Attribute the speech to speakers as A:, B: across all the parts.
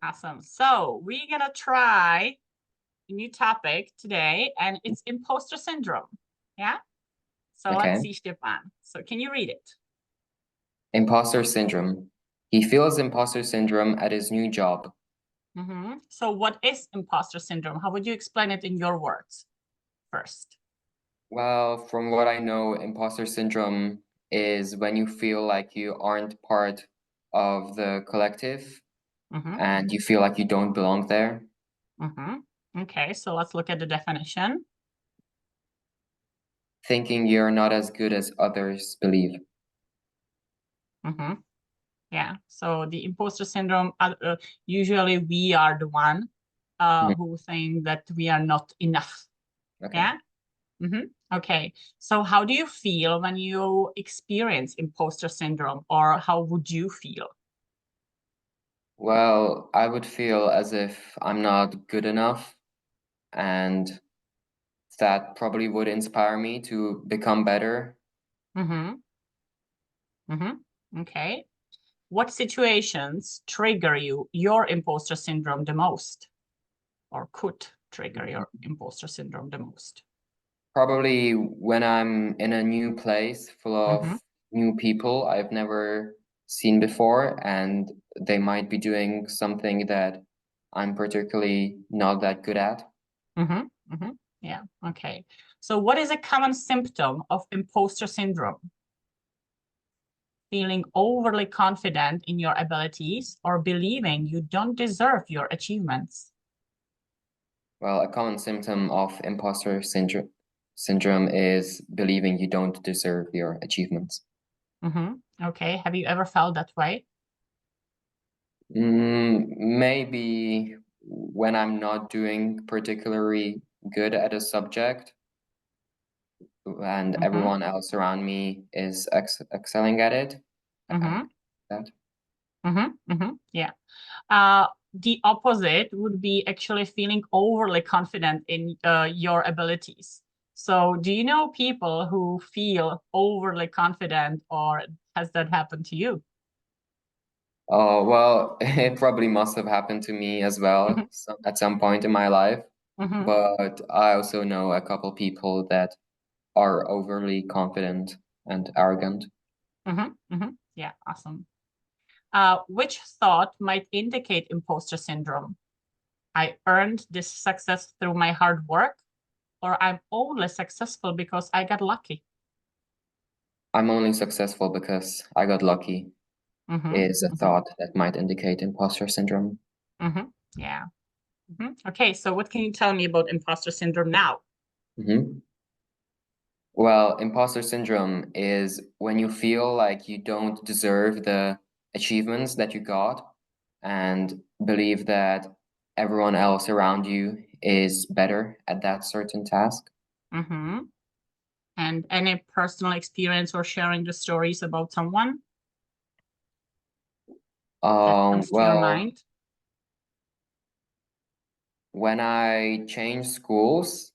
A: Awesome. So we're gonna try a new topic today, and it's imposter syndrome. Yeah. So
B: Okay.
A: let's see, Štěpán. So can you read it?
B: Imposter syndrome. He feels imposter syndrome at his new job.
A: So what is imposter syndrome? How would you explain it in your words first?
B: Well, from what I know, imposter syndrome is when you feel like you aren't part of the collective and you feel like you don't belong there.
A: Okay, so let's look at the definition.
B: Thinking you're not as good as others believe.
A: Yeah, so the imposter syndrome, usually we are the one who think that we are not enough.
B: Okay.
A: Yeah. Okay, so how do you feel when you experience imposter syndrome, or how would you feel?
B: Well, I would feel as if I'm not good enough, and that probably would inspire me to become better.
A: Okay. What situations trigger your imposter syndrome the most, or could trigger your imposter syndrome the most?
B: Probably when I'm in a new place full of new people I've never seen before, and they might be doing something that I'm particularly not that good at.
A: Yeah, okay. So what is a common symptom of imposter syndrome? Feeling overly confident in your abilities or believing you don't deserve your achievements?
B: Well, a common symptom of imposter syndrome is believing you don't deserve your achievements.
A: Okay, have you ever felt that way?
B: Maybe when I'm not doing particularly good at a subject and everyone else around me is excelling at it.
A: Yeah. The opposite would be actually feeling overly confident in your abilities. So do you know people who feel overly confident, or has that happened to you?
B: Oh, well, it probably must have happened to me as well at some point in my life. But I also know a couple people that are overly confident and arrogant.
A: Yeah, awesome. Which thought might indicate imposter syndrome? I earned this success through my hard work, or I'm only successful because I got lucky?
B: I'm only successful because I got lucky is a thought that might indicate imposter syndrome.
A: Yeah. Okay, so what can you tell me about imposter syndrome now?
B: Well, imposter syndrome is when you feel like you don't deserve the achievements that you got and believe that everyone else around you is better at that certain task.
A: And any personal experience or sharing the stories about someone that comes to your mind?
B: When I changed schools,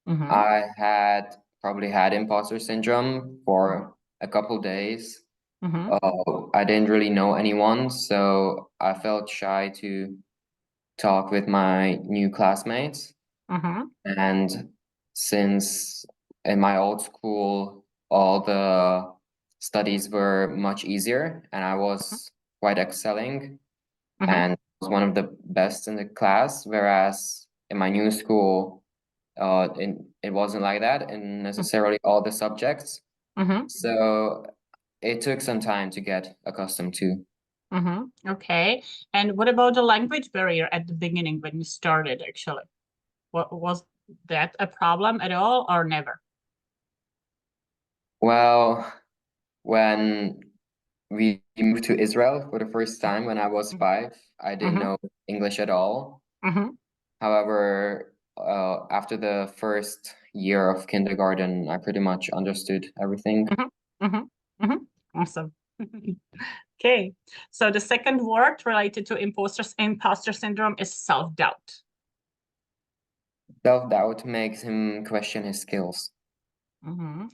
B: I probably had imposter syndrome for a couple days. I didn't really know anyone, so I felt shy to talk with my new classmates. And since in my old school, all the studies were much easier and I was quite excelling and was one of the best in the class, whereas in my new school, it wasn't like that in necessarily all the subjects. So it took some time to get accustomed to.
A: Okay. And what about the language barrier at the beginning when you started, actually? What was that a problem at all, or never?
B: Well, when we moved to Israel for the first time when I was 5, I didn't know English at all. However, after the first year of kindergarten, I pretty much understood everything.
A: Awesome. Okay, so the second word related to imposter syndrome is self-doubt.
B: Self-doubt makes him question his skills.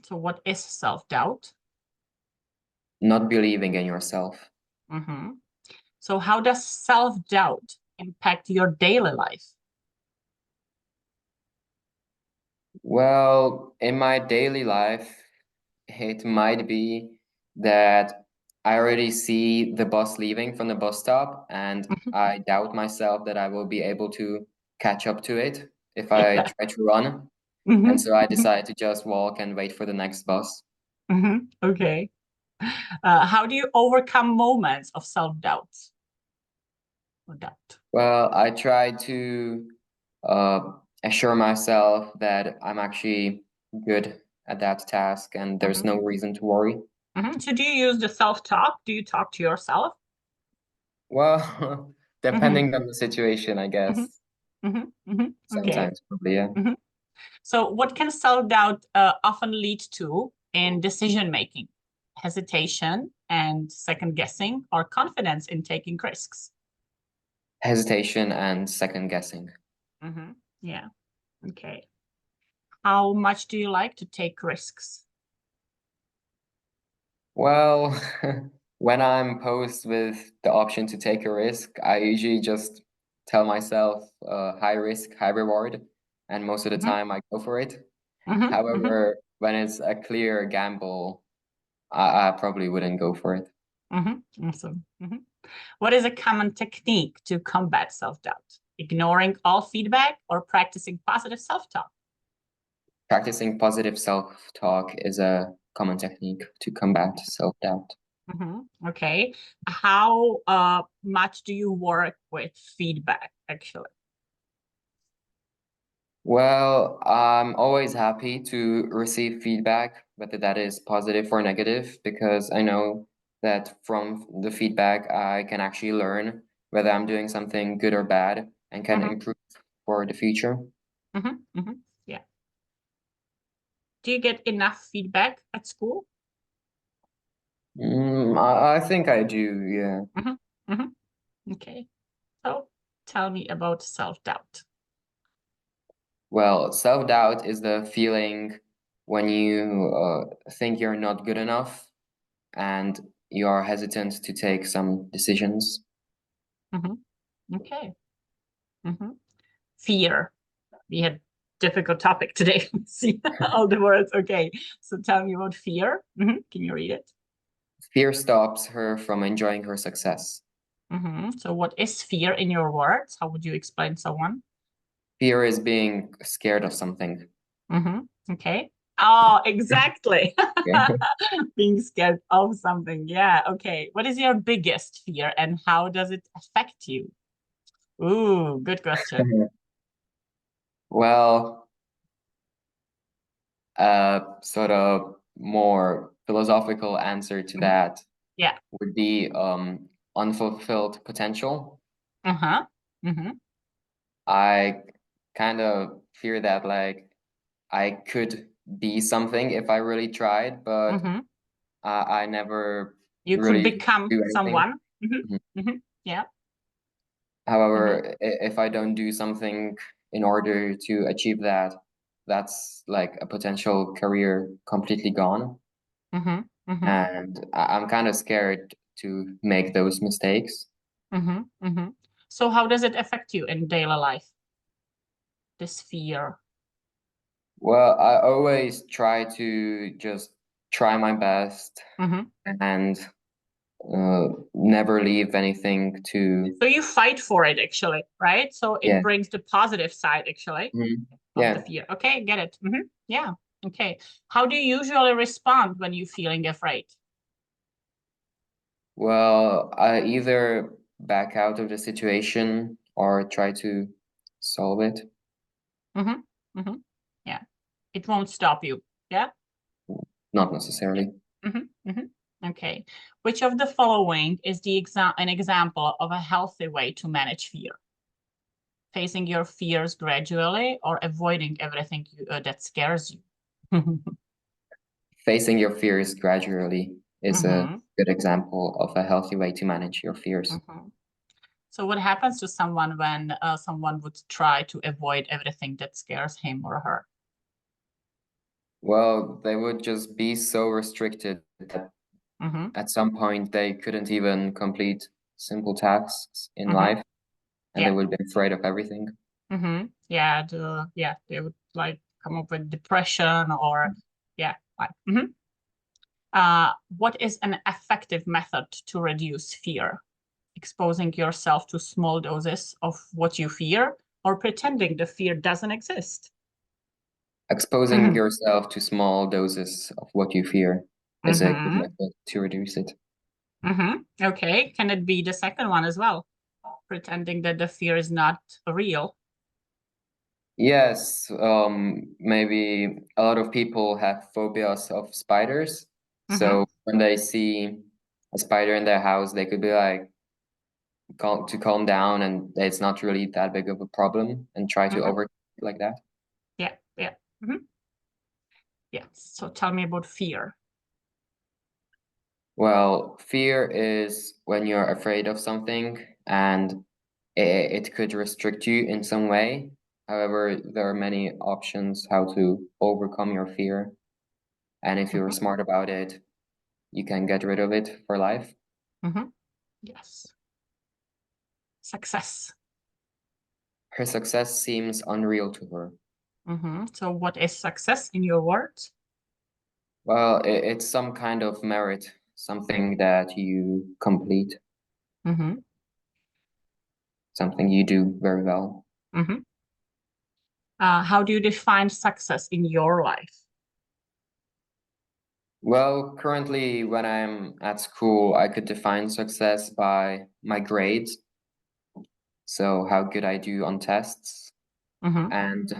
A: So what is self-doubt?
B: Not believing in yourself.
A: So how does self-doubt impact your daily life?
B: Well, in my daily life, it might be that I already see the bus leaving from the bus stop, and I doubt myself that I will be able to catch up to it if I try to run. And so I decide to just walk and wait for the next bus.
A: Okay. How do you overcome moments of self-doubt or doubt?
B: Well, I try to assure myself that I'm actually good at that task and there's no reason to worry.
A: So do you use the self-talk? Do you talk to yourself?
B: Well, depending on the situation, I guess.
A: Okay.
B: Sometimes, probably, yeah.
A: So what can self-doubt often lead to in decision-making? Hesitation and second-guessing, or confidence in taking risks?
B: Hesitation and second-guessing.
A: Yeah, okay. How much do you like to take risks?
B: Well, when I'm posed with the option to take a risk, I usually just tell myself high risk, high reward, and most of the time I go for it. However, when it's a clear gamble, I probably wouldn't go for it.
A: Awesome. What is a common technique to combat self-doubt? Ignoring all feedback or practicing positive self-talk?
B: Practicing positive self-talk is a common technique to combat self-doubt.
A: Okay. How much do you work with feedback, actually?
B: Well, I'm always happy to receive feedback, whether that is positive or negative, because I know that from the feedback, I can actually learn whether I'm doing something good or bad and can improve for the future.
A: Yeah. Do you get enough feedback at school?
B: I think I do, yeah.
A: Okay. So tell me about self-doubt.
B: Well, self-doubt is the feeling when you think you're not good enough and you are hesitant to take some decisions.
A: Okay. Fear. We had difficult topic today. See all the words. Okay. So tell me about fear. Can you read it?
B: Fear stops her from enjoying her success.
A: So what is fear in your words? How would you explain someone?
B: Fear is being scared of something.
A: Okay. Oh, exactly.
B: Yeah.
A: Being scared of something. Yeah. Okay. What is your biggest fear and how does it affect you? Ooh, good question.
B: Well, sort of more philosophical answer to that would be unfulfilled potential. I kind of fear that like I could be something if I really tried, but I never really
A: could become
B: do anything.
A: someone. Yeah.
B: However, if I don't do something in order to achieve that, that's like a potential career completely gone. And I'm kind of scared to make those mistakes.
A: So how does it affect you in daily life? This fear?
B: Well, I always try to just try my best and never leave anything to...
A: So you fight for it, actually, right? So it brings the positive side, actually, of the fear. Okay, get it. Yeah, okay. How do you usually respond when you're feeling afraid?
B: Well, I either back out of the situation or try to solve it.
A: Yeah, it won't stop you, yeah?
B: Not necessarily.
A: Okay. Which of the following is an example of a healthy way to manage fear? Facing your fears gradually or avoiding everything that scares you?
B: Facing your fears gradually is a good example of a healthy way to manage your fears.
A: So what happens to someone when someone would try to avoid everything that scares him or her?
B: Well, they would just be so restricted that at some point they couldn't even complete simple tasks in life. and they would be afraid of everything.
A: Yeah, they would like come up with depression or what is an effective method to reduce fear? Exposing yourself to small doses of what you fear or pretending the fear doesn't exist?
B: Exposing yourself to small doses of what you fear is a good method to reduce it.
A: Okay, can it be the second one as well? Pretending that the fear is not real?
B: Yes, maybe a lot of people have phobias of spiders. So when they see a spider in their house, they could be like, calm down, and it's not really that big of a problem, and try to overcome it like that.
A: Yeah. So tell me about fear.
B: Well, fear is when you're afraid of something and it could restrict you in some way. However, there are many options how to overcome your fear. And if you're smart about it, you can get rid of it for life.
A: Yes. Success.
B: Her success seems unreal to her.
A: So what is success in your words?
B: Well, it's some kind of merit, something that you complete. Something you do very well.
A: How do you define success in your life?
B: Well, currently when I'm at school, I could define success by my grades. So how good I do on tests. And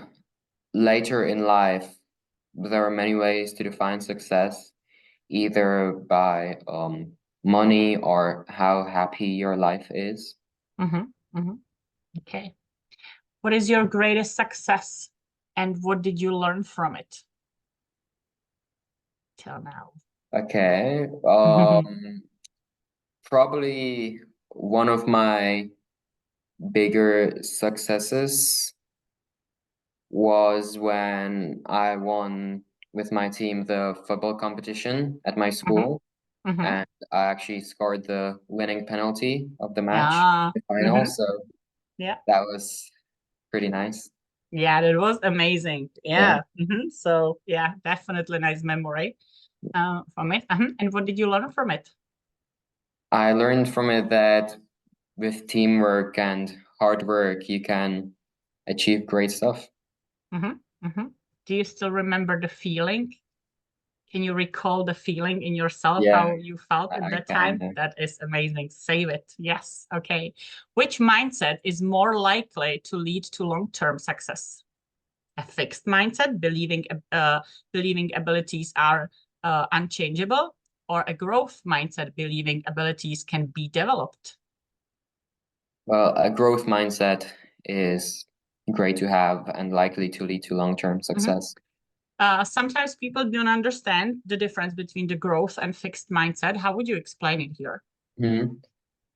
B: later in life, there are many ways to define success, either by money or how happy your life is.
A: Okay. What is your greatest success and what did you learn from it till now?
B: Okay. Probably one of my bigger successes was when I won with my team the football competition at my school. And I actually scored the winning penalty of the match, the final. So that was pretty nice.
A: Yeah, that was amazing. Yeah. So yeah, definitely nice memory from it. And what did you learn from it?
B: I learned from it that with teamwork and hard work, you can achieve great stuff.
A: Do you still remember the feeling? Can you recall the feeling in yourself,
B: Yeah,
A: how you felt at that
B: can.
A: time? That is amazing. Save it. Yes. Okay. Which mindset is more likely to lead to long-term success? A fixed mindset, believing abilities are unchangeable, or a growth mindset, believing abilities can be developed?
B: Well, a growth mindset is great to have and likely to lead to long-term success.
A: Sometimes people don't understand the difference between the growth and fixed mindset. How would you explain it here?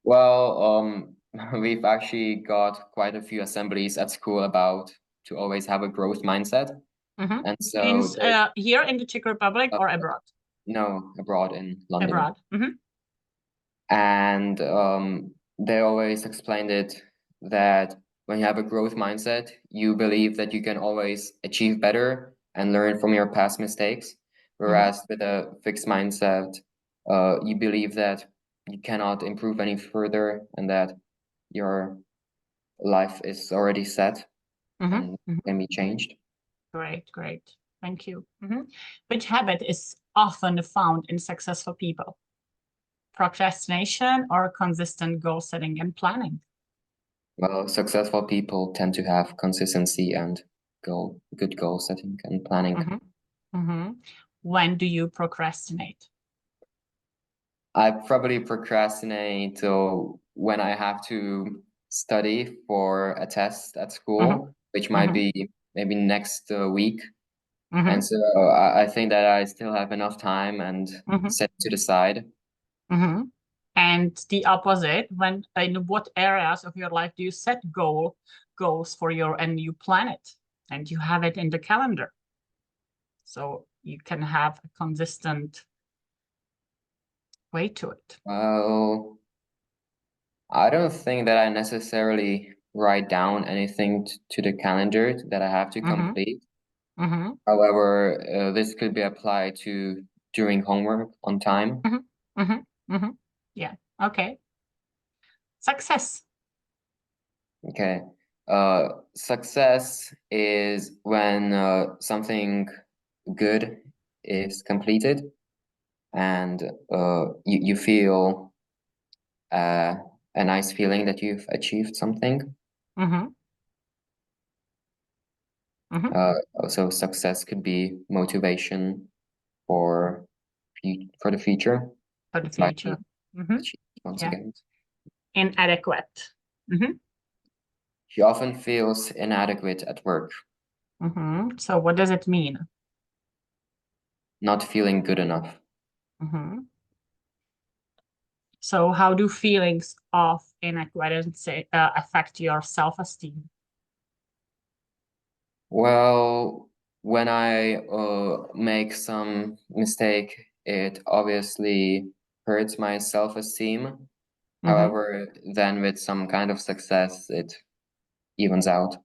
B: Well, we've actually got quite a few assemblies at school about to always have a growth mindset. And so
A: here in the Czech Republic or abroad?
B: No, abroad in London.
A: Abroad.
B: And they always explained it that when you have a growth mindset, you believe that you can always achieve better and learn from your past mistakes. Whereas with a fixed mindset, you believe that you cannot improve any further and that your life is already set and can be changed.
A: Great, great. Thank you. Which habit is often found in successful people? Procrastination or consistent goal setting and planning?
B: Well, successful people tend to have consistency and good goal setting and planning.
A: When do you procrastinate?
B: I probably procrastinate when I have to study for a test at school, which might be maybe next week. And so I think that I still have enough time and set to the side.
A: And the opposite, in what areas of your life do you set goals for and you plan it and you have it in the calendar? So you can have a consistent way to it.
B: Well, I don't think that I necessarily write down anything to the calendar that I have to complete. However, this could be applied to doing homework on time.
A: Yeah, okay. Success.
B: Okay. Success is when something good is completed and you feel a nice feeling that you've achieved something. So success could be motivation for the future.
A: For the future.
B: Once again.
A: Inadequate.
B: She often feels inadequate at work.
A: So what does it mean?
B: Not feeling good enough.
A: So how do feelings of inadequacy affect your self-esteem?
B: Well, when I make some mistake, it obviously hurts my self-esteem. However, then with some kind of success, it evens out.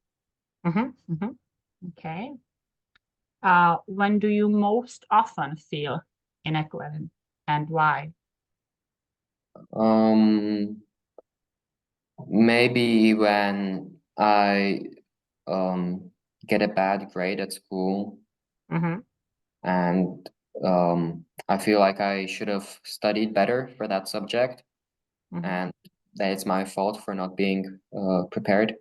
A: Okay. When do you most often feel inadequate and why?
B: Maybe when I get a bad grade at school, and I feel like I should have studied better for that subject, and that it's my fault for not being prepared.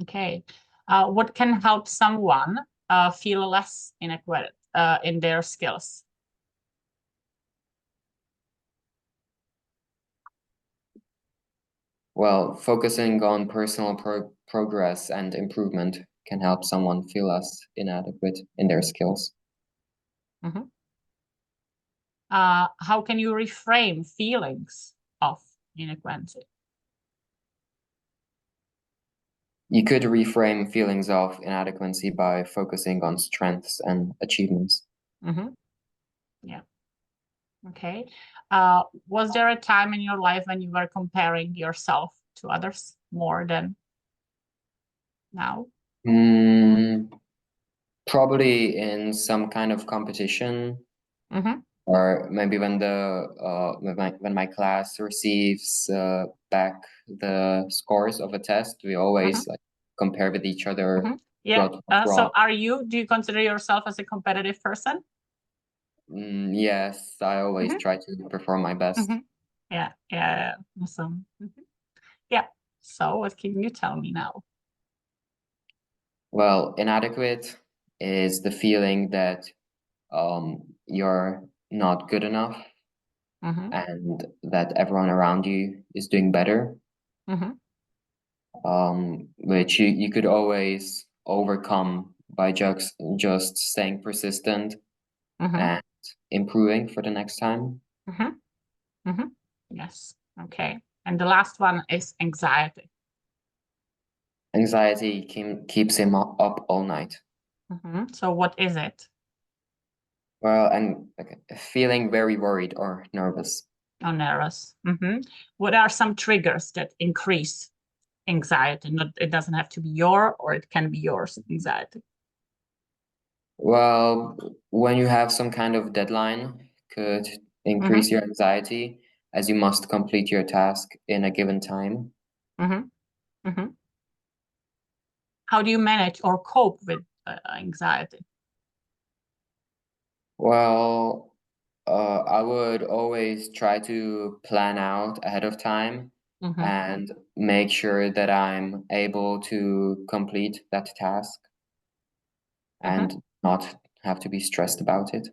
A: Okay. What can help someone feel less inadequate in their skills?
B: Well, focusing on personal progress and improvement can help someone feel less inadequate in their skills.
A: How can you reframe feelings of inadequacy?
B: You could reframe feelings of inadequacy by focusing on strengths and achievements.
A: Yeah. Okay. Was there a time in your life when you were comparing yourself to others more than now?
B: Probably in some kind of competition, or maybe when when my class receives back the scores of a test, we always like compare with each other.
A: Yeah. So do you consider yourself as a competitive person?
B: Yes, I always try to perform my best.
A: Yeah. Awesome. Yeah. So what can you tell me now?
B: Well, inadequate is the feeling that you're not good enough and that everyone around you is doing better, which you could always overcome by just staying persistent and improving for the next time.
A: Yes. Okay. And the last one is anxiety.
B: Anxiety keeps him up all night.
A: So what is it?
B: Well, and feeling very worried or nervous.
A: Or nervous. What are some triggers that increase anxiety? It doesn't have to be or it can be yours anxiety.
B: Well, when you have some kind of deadline, could increase your anxiety as you must complete your task in a given time.
A: How do you manage or cope with anxiety?
B: Well, I would always try to plan out ahead of time and make sure that I'm able to complete that task and not have to be stressed about it.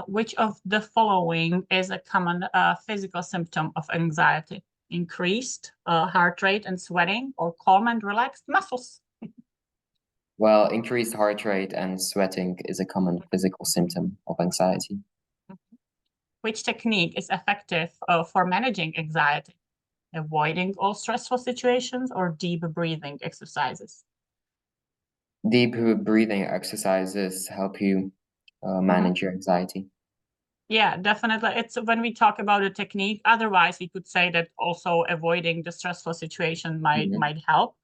A: Which of the following is a common physical symptom of anxiety? Increased heart rate and sweating, or calm and relaxed muscles?
B: Well, increased heart rate and sweating is a common physical symptom of anxiety.
A: Which technique is effective for managing anxiety? Avoiding all stressful situations or deep breathing exercises?
B: Deep breathing exercises help you manage your anxiety.
A: Yeah, definitely. It's when we talk about a technique. Otherwise, we could say that also avoiding the stressful situation might help.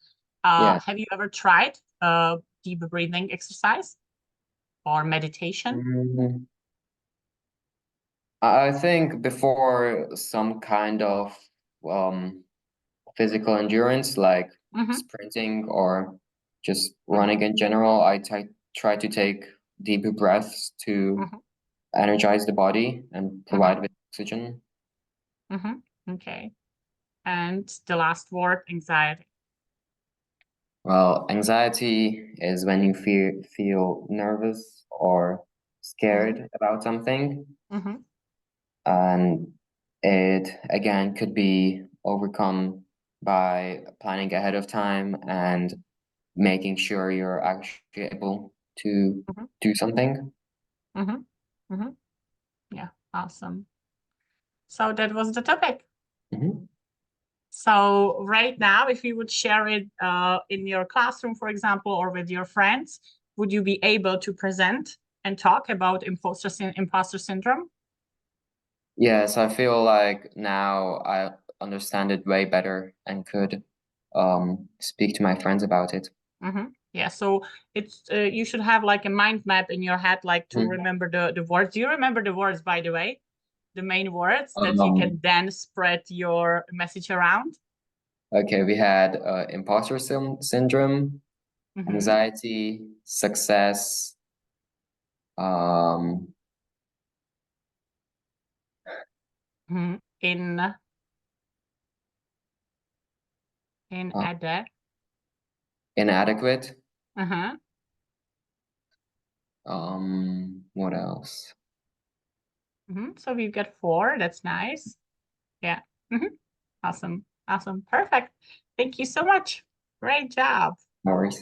B: Yeah.
A: Have you ever tried deep breathing exercise or meditation?
B: I think before some kind of physical endurance, like sprinting or just running in general, I try to take deep breaths to energize the body and provide with oxygen.
A: Okay. And the last word, anxiety.
B: Well, anxiety is when you feel nervous or scared about something. And it, again, could be overcome by planning ahead of time and making sure you're actually able to do something.
A: Yeah, awesome. So that was the topic. So right now, if you would share it in your classroom, for example, or with your friends, would you be able to present and talk about imposter syndrome?
B: Yes, I feel like now I understand it way better and could speak to my friends about it.
A: Yeah, so it's you should have like a mind map in your head, like to remember the words. Do you remember the words, by the way? The main words that you can then spread your message around?
B: Okay, we had imposter syndrome, anxiety, success, inadequate. What else?
A: So we've got 4. That's nice. Yeah. Awesome. Perfect. Thank you so much. Great job.
B: No worries.